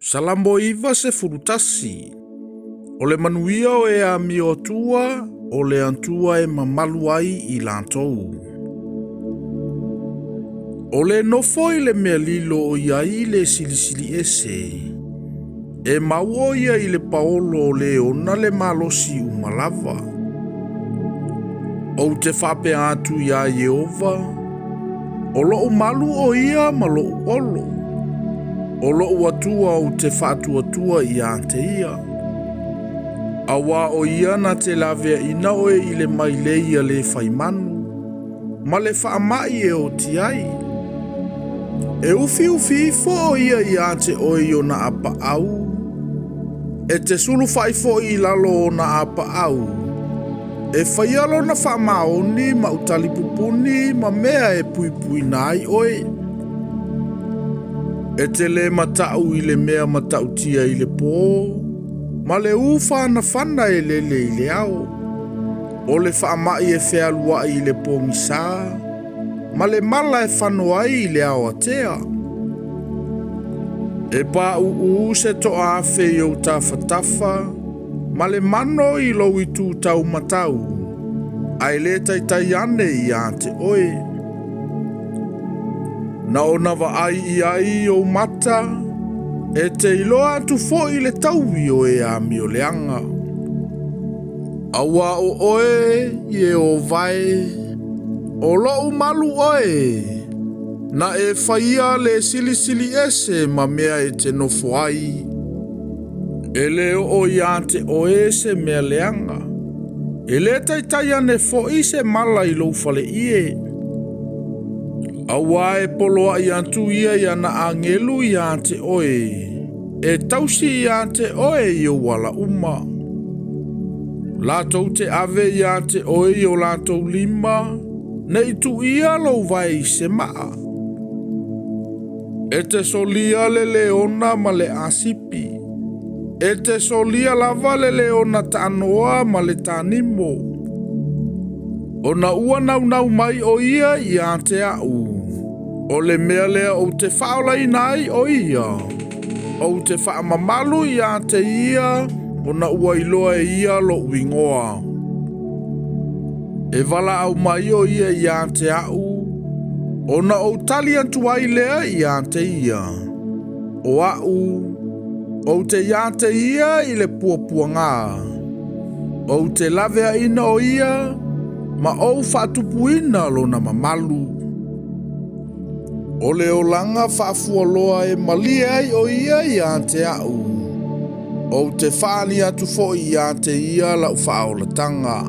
Salambo iwa se furutasi. O le manuia o e a mi o tua, o le antua e mamalu ai I lantou. O le nofo I le mea lilo o iai le silisili ese. E mauo ia I le paolo o le ona le malosi umalava. O te whape atu ia Yehova. O lo malu o ia ma lo olo. O lo atua o te whatu atua ia te ia. Awa o ia na te lavea ina oe I le maileia le whaimanu. Ma le whaamai e o tiai. E ufi ufi fo o ia te oe o na apa au. E te sulu whai fo I lalo o na apa au. E whaialo na whaamaoni ma utali pupuni ma mea e pui pui nai oe. E te le matau I le mea matau tia I le pō. Ma le ufa na whana e lele I le au. O le whaamai e whealua I le pōngisa. Ma le mala e whanoa I le au atea. E pā uu se to a whe I o ta whatafa. Ma le mano I lo I tū tau matau. Ai le tai ane I a te oe. Na o nawa ai o mata. E te iloa atu fo I le tauwi o e a mi o leanga. Awa o oe I e o vai. O lo malu oe. Na e whaia le silisili ese ma mea e te nofo ai. E le o ia te oe se mea leanga. E le tai ane fo I se mala I lo fale ie. Awa e poloa I antu ia I ana angelu ia te oe. E tausi ia te oe I o wala uma. Latou te ave ia te oe I o latou lima. Ne itu ia lo vai se maa. E te solia le leona ma le asipi. E te solia lava le leona tanoa ma le tanimo. O na ua nau mai o ia te au. O le mea lea o te whaola inai o ia. O te whaamamalu ia te ia. O na ua iloa e ia lo uingoa. E wala au mai o ia te au. O na o tali antuai lea ia te ia. O au. O te ia te ia I le puapuanga. O te lavea ina o ia. Ma o whatupuina lo na mamalu. O le olanga whaafualoa e malia ai o ia te au. O te whaani atu fo ia te ia lau whaolatanga.